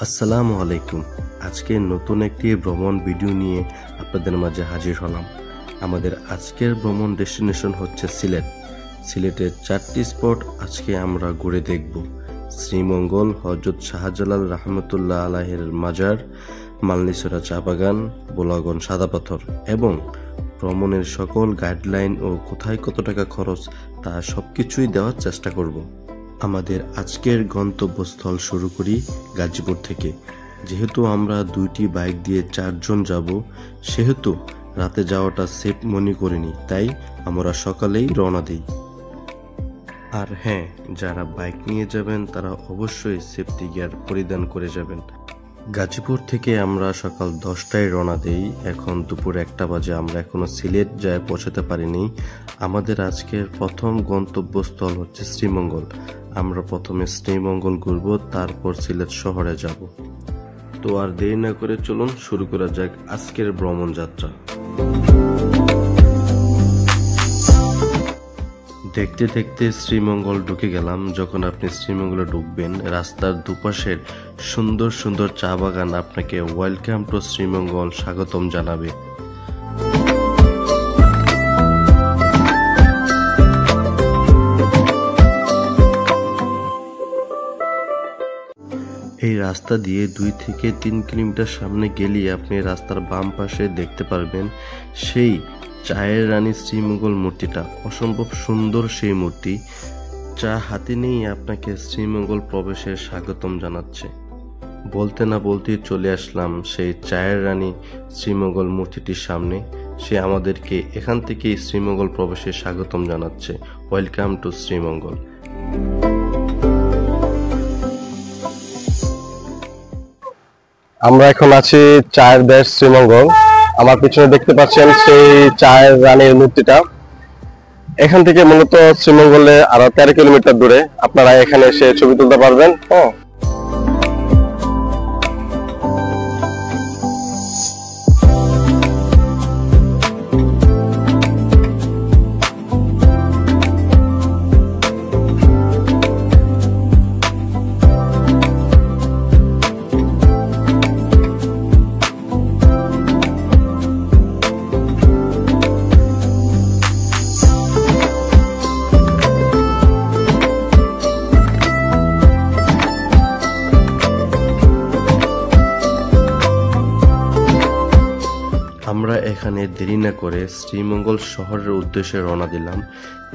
আসসালামু আলাইকুম। আজকে নতুন একটি ভ্রমণ ভিডিও নিয়ে আপনাদের মাঝে হাজির হলাম। আমাদের আজকের ভ্রমণ ডেস্টিনেশন হচ্ছে সিলেট। সিলেটের 4টি স্পট আজকে আমরা ঘুরে দেখব। শ্রীমঙ্গল, হযরত শাহজালাল রহমতুল্লাহ আলাইহির মাজার, মালনীছড়া চা বাগান, বোলাগঞ্জ সাদা পাথর এবং ভ্রমণের সকল গাইডলাইন ও কোথায় কত টাকা খরচ তা সবকিছুই দেওয়ার চেষ্টা করব। আমাদের আজকের গন্তব্যস্থল শুরু করি গাজীপুর থেকে। যেহেতু আমরা 2টি বাইক দিয়ে 4 জন যাব, সেহেতু রাতে যাওয়াটা সেফ মনে করিনি, তাই আমরা সকালেই রওনা দিই। আর হ্যাঁ, যারা বাইক নিয়ে যাবেন তারা অবশ্যই সেফটি গিয়ার পরিধান করে যাবেন। গাজীপুর থেকে আমরা সকাল 10টায় রওনা দেই। এখন দুপুর 1টা বাজে, আমরা এখনো সিলেট যায় পৌঁছাতে পারিনি। আমাদের আজকের প্রথম গন্তব্যস্থল হচ্ছে শ্রীমঙ্গল। আমরা প্রথমে শ্রীমঙ্গল ঘুরবো, তারপর সিলেট শহরে যাব। তো আর দেরি না করে চলুন শুরু করা যাক আজকের ভ্রমণ যাত্রা। দেখতে দেখতে শ্রীমঙ্গল ঢুকে গেলাম। যখন আপনি শ্রীমঙ্গলে ঢুকবেন, রাস্তার দুপাশের সুন্দর সুন্দর চা বাগান আপনাকে ওয়েলকাম টু শ্রীমঙ্গল স্বাগতম জানাবে। এই রাস্তা দিয়ে 2 থেকে 3 কিলোমিটার সামনে গেলেই আপনি রাস্তার বাম পাশে দেখতে পারবেন সেই চায়ের রানী শ্রীমঙ্গল মূর্তিটা। অসম্ভব সুন্দর সেই মূর্তি। চা হাতে নিয়ে আপনাকে শ্রীমঙ্গল প্রবেশের স্বাগতম জানাচ্ছে। বলতে না বলতেই চলে আসলাম সেই চায়ের রানী শ্রীমঙ্গল মূর্তিটির সামনে। সে আমাদেরকে এখান থেকেই শ্রীমঙ্গল প্রবেশের স্বাগতম জানাচ্ছে। Welcome to Sreemangal. আমরা এখন আছি চায়ের দেশ শ্রীমঙ্গল। আমার পিছনে দেখতে পাচ্ছেন সেই চায়ের রানীর মূর্তিটা। এখান থেকে মূলত শ্রীমঙ্গলে আরো 13 কিলোমিটার দূরে। আপনারা এখানে এসে ছবি তুলতে পারবেন। আমরা এখানে দেরি না করে শ্রীমঙ্গল শহরের উদ্দেশ্যে রওনা দিলাম।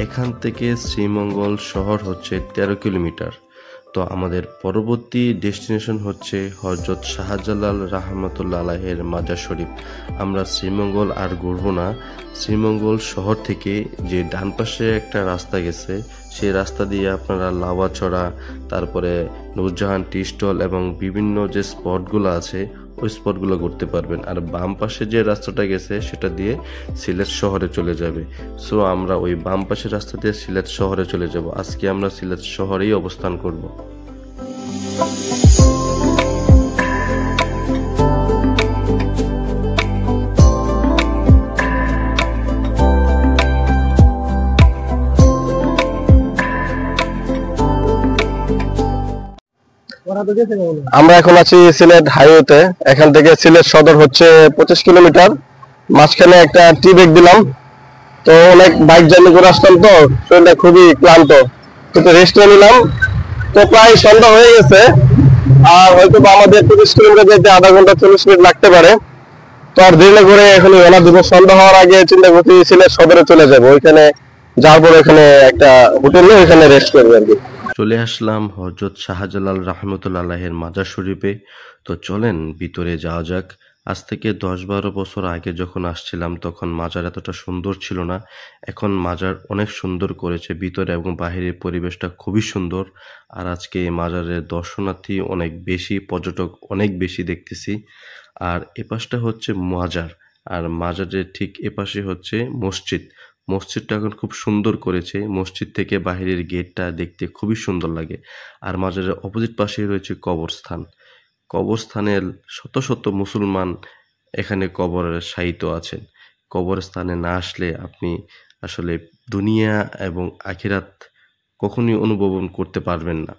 এখান থেকে শ্রীমঙ্গল শহর হচ্ছে 13 কিলোমিটার। তো আমাদের পরবর্তী ডেস্টিনেশন হচ্ছে হযরত শাহজালাল রহমতুল্লাহ আলাইহির মাজার শরীফ। আমরা শ্রীমঙ্গল আর ঘুরবো না। শ্রীমঙ্গল শহর থেকে যে ডান পাশে একটা রাস্তা গেছে, সেই রাস্তা দিয়ে আপনারা লাওয়াছড়া, তারপরে নূরজাহান টি স্টল এবং বিভিন্ন যে স্পটগুলো আছে ওই স্পটগুলো ঘুরতে পারবেন। আর বাম পাশে যে রাস্তাটা গেছে সেটা দিয়ে সিলেট শহরে চলে যাবে। সো আমরা ওই বাম পাশের রাস্তা দিয়ে সিলেট শহরে চলে যাব। আজকে আমরা সিলেট শহরেই অবস্থান করব। আমরা এখন আছি সিলেট হাইওয়েতে। এখান থেকে সিলেট সদর হচ্ছে 25 কিলোমিটার। মাঝখানে একটা টি ব্রেক দিলাম। তো অনেক বাইক জার্নি করে আসলাম, তো শরীরটা খুবই ক্লান্ত, কিন্তু রেস্ট নিলাম। তো প্রায় সন্ধ্যা হয়ে গেছে, আর হয়তো আমাদের 25 কিলোমিটার যেতে আধা ঘন্টা 40 মিনিট লাগতে পারে। তো আর দেরি না করে এখন রওনা দিব। সন্ধ্যা হওয়ার আগে চিন্তা করছি সিলেট সদরে চলে যাবো। ওইখানে যাওয়ার পর এখানে একটা হোটেল নিয়ে ওইখানে রেস্ট করবো আর কি। চলে আসলাম হযরত শাহজালাল রহমতুল্লাহ আলাইহির মাজার শরীফে। তো চলেন ভিতরে যাওয়া যাক। আজ থেকে 10-12 বছর আগে যখন আসছিলাম তখন মাজার এতটা সুন্দর ছিল না। এখন মাজার অনেক সুন্দর করেছে, ভিতরে এবং বাহিরের পরিবেশটা খুবই সুন্দর। আর আজকে এই মাজারের দর্শনার্থী অনেক বেশি, পর্যটক অনেক বেশি দেখতেছি। আর এপাশটা হচ্ছে মাজার, আর মাজারের ঠিক এপাশে হচ্ছে মসজিদ। মসজিদটা এখন খুব সুন্দর করেছে। মসজিদ থেকে বাহিরের গেটটা দেখতে খুবই সুন্দর লাগে। আর মাজারের অপোজিট পাশেই রয়েছে কবরস্থান। কবরস্থানের শত শত মুসলমান এখানে কবরে শায়িত আছেন। কবরস্থানে না আসলে আপনি আসলে দুনিয়া এবং আখিরাত কখনোই অনুভব করতে পারবেন না।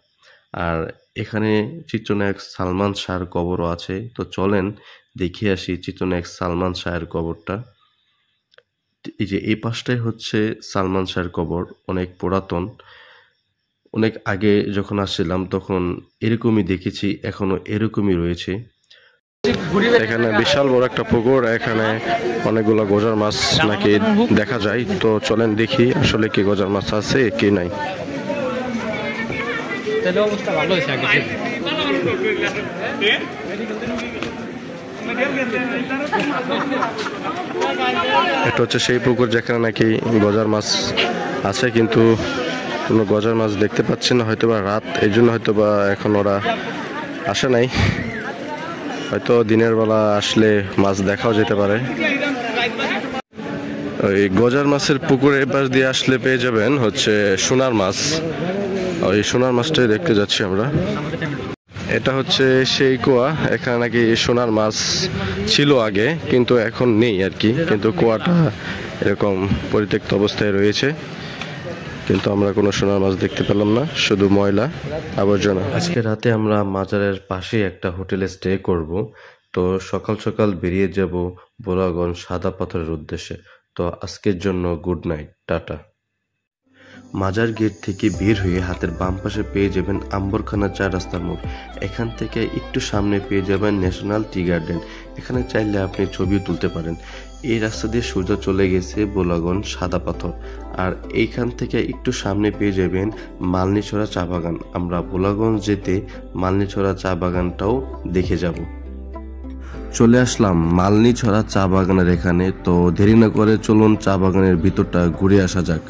আর এখানে চিত্রনায়ক সালমান শাহর কবরও আছে। তো চলেন দেখে আসি চিত্রনায়ক সালমান শাহের কবরটা। এই যে এই পাশটাই হচ্ছে সালমান শাহের কবর, অনেক পুরাতন। অনেক আগে যখন আসছিলাম তখন এরকমই দেখেছি, এখনো এরকমই রয়েছে। এখানে বিশাল বড় একটা পুকুর, এখানে অনেকগুলো গজার মাছ নাকি দেখা যায়। তো চলেন দেখি আসলে কি গজার মাছ আছে কি নাই। এটা হচ্ছে সেই পুকুর যেখানে নাকি গজার মাছ আছে, কিন্তু কোনো গজার মাছ দেখতে পাচ্ছি না। হয়তোবা রাত, এই জন্য হয়তোবা এখন ওরা আসে নাই। হয়তো দিনের বেলা আসলে মাছ দেখাও যেতে পারে। ওই গজার মাছের পুকুরের পাশ দিয়ে আসলে পেয়ে যাবেন হচ্ছে সোনার মাছ। ওই সোনার মাছটাই দেখতে যাচ্ছি আমরা। এটা হচ্ছে সেই কুয়া, এখানে নাকি সোনার মাছ ছিল আগে, কিন্তু এখন নেই আর কি। কিন্তু কুয়াটা এরকম পরিত্যক্ত অবস্থায় রয়েছে, কিন্তু আমরা কোনো সোনার মাছ দেখতে পেলাম না, শুধু ময়লা আবর্জনা। আজকে রাতে আমরা মাজারের পাশে একটা হোটেলে স্টে করব। তো সকাল সকাল বেরিয়ে যাব বোলাগঞ্জ সাদা পাথরের উদ্দেশ্যে। তো আজকের জন্য গুড নাইট, টাটা। মাজার গেট থেকে বের হয়ে হাতের বাম পাশে পেয়ে যাবেন আম্বরখানা 4 রাস্তার মোড়। এখান থেকে একটু সামনে পেয়ে যাবেন ন্যাশনাল টি গার্ডেন। এখানে চাইলে আপনি ছবিও তুলতে পারেন। এই রাস্তা দিয়ে সোজা চলে গেছে বোলাগঞ্জ সাদা পাথর। আর এইখান থেকে একটু সামনে পেয়ে যাবেন মালনীছড়া চা বাগান। আমরা বোলাগঞ্জ যেতে মালনীছড়া চা বাগানটাও দেখে যাব। চলে আসলাম মালনীছড়া চা বাগানের এখানে। তো দেরি না করে চলুন চা বাগানের ভিতরটা ঘুরে আসা যাক।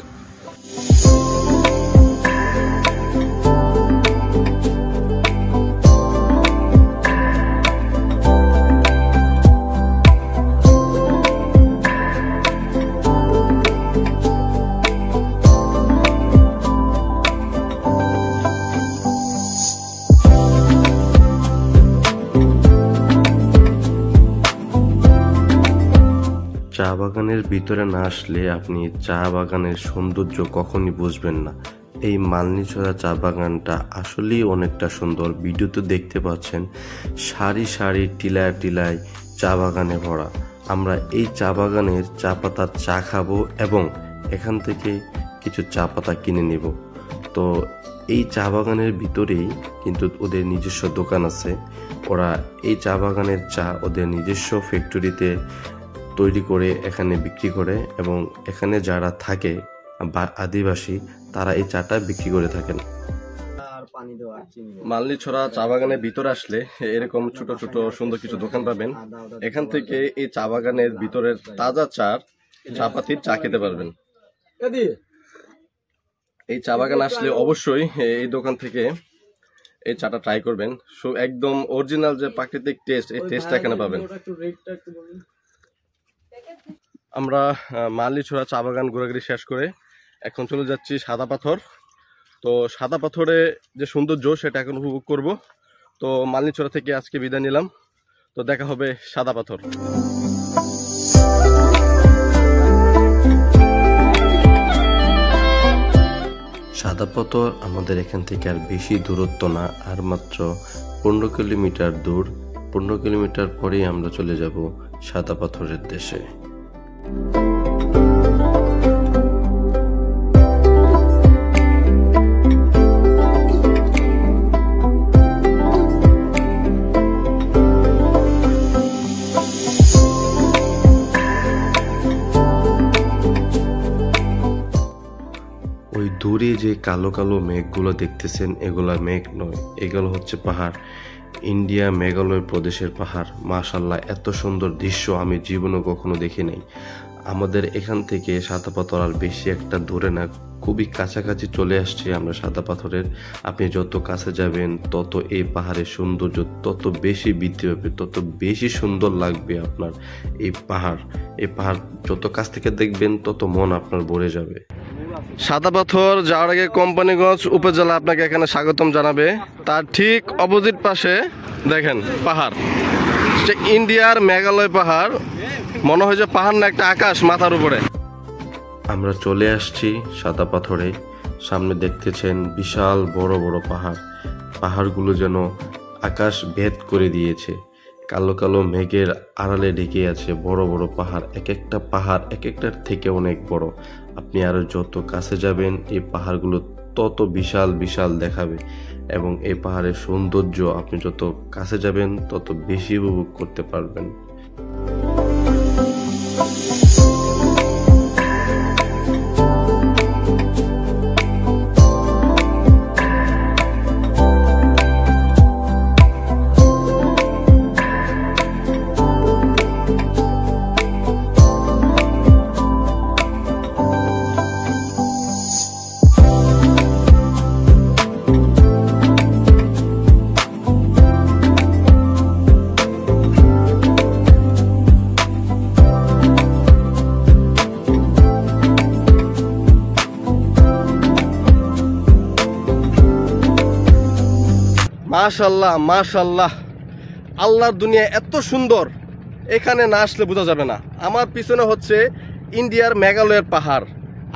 চা বাগানের ভিতরে না আসলে আপনি চা বাগানের সৌন্দর্য কখনই বুঝবেন না। এই মালনীছড়া চা বাগানটা আসলেই অনেকটা সুন্দর। ভিডিওতে দেখতে পাচ্ছেন সারি সারি টিলায় টিলায় চা বাগানে ভরা। আমরা এই চা বাগানের চা পাতার চা খাবো এবং এখান থেকে কিছু চা পাতা কিনে নেব। তো এই চা বাগানের ভিতরেই কিন্তু ওদের নিজস্ব দোকান আছে। ওরা এই চা বাগানের চা ওদের নিজস্ব ফ্যাক্টরিতে তৈরি করে এখানে বিক্রি করে, এবং এখানে যারা থাকে বা আদিবাসী তারা এই চাটা বিক্রি করে থাকেন। মালনীছড়া চা বাগানের ভিতরে আসলে এরকম ছোট ছোট সুন্দর কিছু দোকান পাবেন। এখান থেকে এই চা বাগানের ভিতরের তাজা চাপাতির চা খেতে পারবেন। এই চা বাগান আসলে অবশ্যই এই দোকান থেকে এই চাটা ট্রাই করবেন। একদম অরিজিনাল যে প্রাকৃতিক টেস্ট, এই টেস্টটা এখানে পাবেন। আমরা মালনীছড়া চা বাগান ঘোরাঘুরি শেষ করে এখন চলে যাচ্ছি সাদা পাথর। তো সাদা পাথরে যে সৌন্দর্য সেটা এখন উপভোগ করব। তো মালনীছড়া থেকে আজকে বিদায় নিলাম। তো দেখা হবে সাদা পাথর। সাদা পাথর আমাদের এখান থেকে আর বেশি দূরত্ব না, আর মাত্র 15 কিলোমিটার দূর। 15 কিলোমিটার পরেই আমরা চলে যাব সাদা পাথরের দেশে। ওই দূরে যে কালো কালো মেঘগুলো দেখতেছেন, এগুলা মেঘ নয়, এগুলো হচ্ছে পাহাড়। ইন্ডিয়া মেঘালয় প্রদেশের পাহাড়। মাশাআল্লাহ, এত সুন্দর দৃশ্য আমি জীবনে কখনো দেখি নাই। আমাদের এখান থেকে সাদা পাথর আর বেশি একটা দূরে না, খুবই কাছাকাছি চলে আসছে আমরা সাদা পাথরের। আপনি যত কাছে যাবেন তত এই পাহাড়ের সৌন্দর্য তত বেশি বৃদ্ধি পাবে, তত বেশি সুন্দর লাগবে আপনার এই পাহাড়। এই পাহাড় যত কাছ থেকে দেখবেন তত মন আপনার ভরে যাবে। সাদা পাথর যাওয়ার আগে কোম্পানিগঞ্জ উপজেলা আপনাকে এখানে স্বাগতম জানাবে। তার ঠিক অপোজিট পাশে দেখেন পাহাড়, ইন্ডিয়ার মেঘালয় পাহাড়। মনে হয় যে পাহাড় না, একটা আকাশ মাথার উপরে। আমরা চলে আসছি সাদা পাথরে। সামনে দেখতেছেন বিশাল বড় বড় পাহাড়। পাহাড়গুলো যেন আকাশ ভেদ করে দিয়েছে। কালো কালো মেঘের আড়ালে ঢেকে আছে বড় বড় পাহাড়। এক একটা পাহাড় এক একটার থেকে অনেক বড়। আপনি আরো যত কাছে যাবেন এই পাহাড়গুলো তত বিশাল বিশাল দেখাবে, এবং এই পাহাড়ের সৌন্দর্য আপনি যত কাছে যাবেন তত বেশি উপভোগ করতে পারবেন। মাশাল্লাহ মাশাল্লাহ, আল্লাহর দুনিয়া এত সুন্দর, এখানে না আসলে বোঝা যাবে না। আমার পিছনে হচ্ছে ইন্ডিয়ার মেঘালয়ের পাহাড়,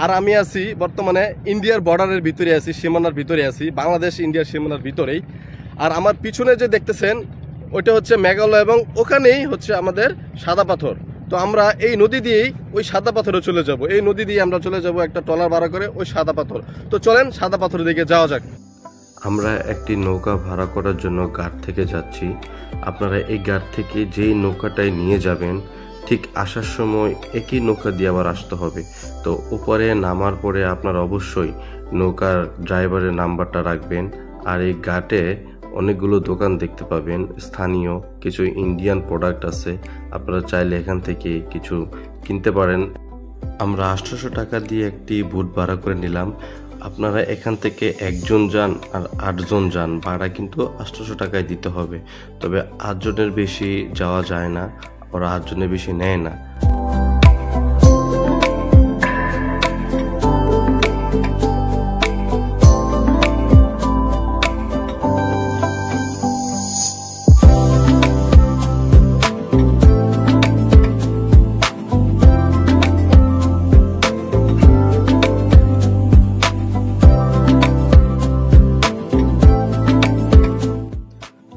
আর আমি আছি বর্তমানে ইন্ডিয়ার বর্ডারের ভিতরে আছি, সীমানার ভিতরে আছি, বাংলাদেশ ইন্ডিয়ার সীমানার ভিতরেই। আর আমার পিছনে যে দেখতেছেন ওইটা হচ্ছে মেঘালয়, এবং ওখানেই হচ্ছে আমাদের সাদা পাথর। তো আমরা এই নদী দিয়েই ওই সাদা পাথরে চলে যাব। এই নদী দিয়ে আমরা চলে যাব একটা ট্রলার ভাড়া করে ওই সাদা পাথর। তো চলেন সাদা পাথরের দিকে যাওয়া যাক। আমরা একটি নৌকা ভাড়া করার জন্য ঘাট থেকে যাচ্ছি। আপনারা এই ঘাট থেকে যেই নৌকাটায় নিয়ে যাবেন ঠিক আসার সময় একই নৌকা দিয়ে আবার আসতে হবে। তো উপরে নামার পরে আপনারা অবশ্যই নৌকার ড্রাইভারের নাম্বারটা রাখবেন। আর এই ঘাটে অনেকগুলো দোকান দেখতে পাবেন, স্থানীয় কিছু ইন্ডিয়ান প্রোডাক্ট আছে, আপনারা চাইলে এখান থেকে কিছু কিনতে পারেন। আমরা 800 টাকা দিয়ে একটি বুট ভাড়া করে নিলাম। আপনারা এখান থেকে একজন যান আর 8 জন যান, ভাড়া কিন্তু 800 টাকায় দিতে হবে। তবে 8 জনের বেশি যাওয়া যায় না, ওরা 8 জনের বেশি নেয় না।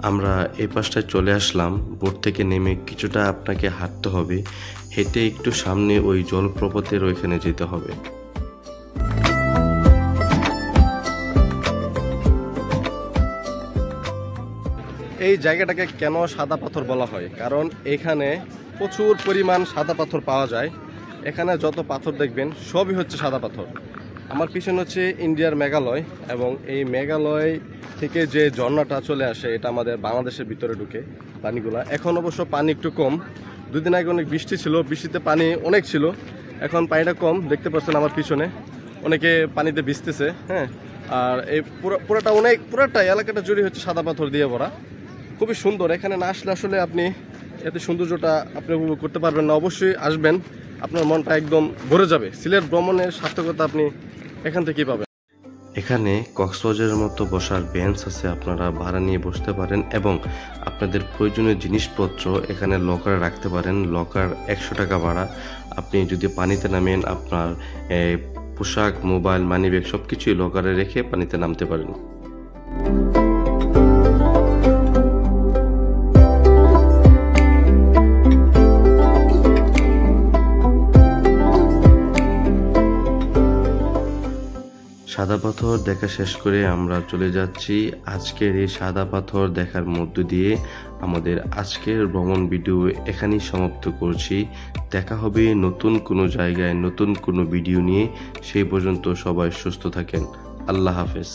আমরা এই পাশটায় চলে আসলাম। বোট থেকে নেমে কিছুটা আপনাকে হাঁটতে হবে, হেঁটে একটু সামনে ওই জলপ্রপাতের ওইখানে যেতে হবে। এই জায়গাটাকে কেন সাদা পাথর বলা হয়, কারণ এখানে প্রচুর পরিমাণ সাদা পাথর পাওয়া যায়। এখানে যত পাথর দেখবেন সবই হচ্ছে সাদা পাথর। আমার পিছনে হচ্ছে ইন্ডিয়ার মেঘালয়, এবং এই মেঘালয় থেকে যে ঝর্ণাটা চলে আসে এটা আমাদের বাংলাদেশের ভিতরে ঢুকে পানিগুলা। এখন অবশ্য পানি একটু কম, 2 দিন আগে অনেক বৃষ্টি ছিল, বৃষ্টিতে পানি অনেক ছিল, এখন পানিটা কম। দেখতে পাচ্ছেন আমার পিছনে অনেকে পানিতে ভিজতেছে। হ্যাঁ, আর এই পুরাটা এলাকাটা জুড়ে হচ্ছে সাদা পাথর দিয়ে ভরা। খুবই সুন্দর। এখানে না আসলে আসলে আপনি এত সৌন্দর্যটা আপনি উপভোগ করতে পারবেন না। অবশ্যই আসবেন, আপনার মনটা একদম ভরে যাবে। সিলেট ভ্রমণের সার্থকতা আপনি এখান থেকেই পাবেন। এখানে কক্সবাজারের মতো বসার বেঞ্চ আছে, আপনারা ভাড়া নিয়ে বসতে পারেন, এবং আপনাদের প্রয়োজনীয় জিনিসপত্র এখানে লকারে রাখতে পারেন। লকার 100 টাকা ভাড়া। আপনি যদি পানিতে নামেন আপনার পোশাক, মোবাইল, মানিব্যাগ সবকিছুই লকারে রেখে পানিতে নামতে পারেন। সাদা পাথর দেখা শেষ করে আমরা চলে যাচ্ছি আজকের এই সাদা পাথর দেখার মধ্য দিয়ে আমাদের আজকের ভ্রমণ ভিডিও এখানেই সমাপ্ত করছি। দেখা হবে নতুন কোনো জায়গায় নতুন কোনো ভিডিও নিয়ে। সেই পর্যন্ত সবাই সুস্থ থাকেন। আল্লাহ হাফেজ।